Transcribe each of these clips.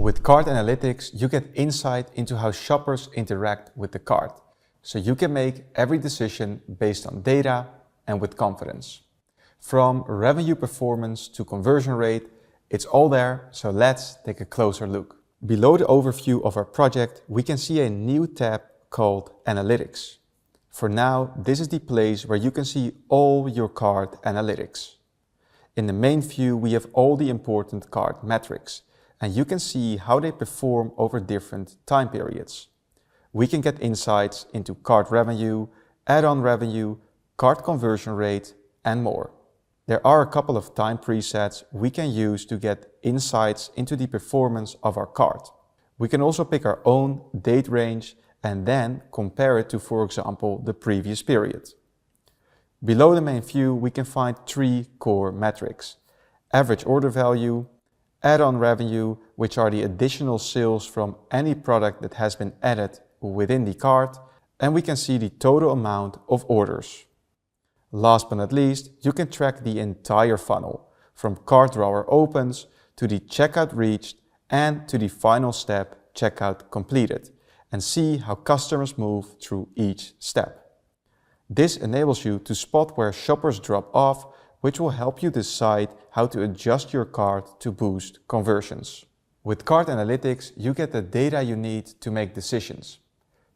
With cart analytics, you get insight into how shoppers interact with the cart, so you can make every decision based on data and with confidence. From revenue performance to conversion rate, it's all there, so let's take a closer look. Below the overview of our project, we can see a new tab called Analytics. For now, this is the place where you can see all your cart analytics. In the main view, we have all the important cart metrics, and you can see how they perform over different time periods. We can get insights into cart revenue, add-on revenue, cart conversion rate, and more. There are a couple of time presets we can use to get insights into the performance of our cart. We can also pick our own date range and then compare it to, for example, the previous period. Below the main view, we can find 3 core metrics: average order value, add-on revenue, which are the additional sales from any product that has been added within the cart, and we can see the total amount of orders. Last but not least, you can track the entire funnel, from cart drawer opens to the checkout reached and to the final step, checkout completed, and see how customers move through each step. This enables you to spot where shoppers drop off, which will help you decide how to adjust your cart to boost conversions. With cart analytics, you get the data you need to make decisions,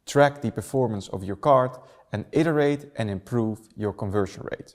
track the performance of your cart, and iterate and improve your conversion rate.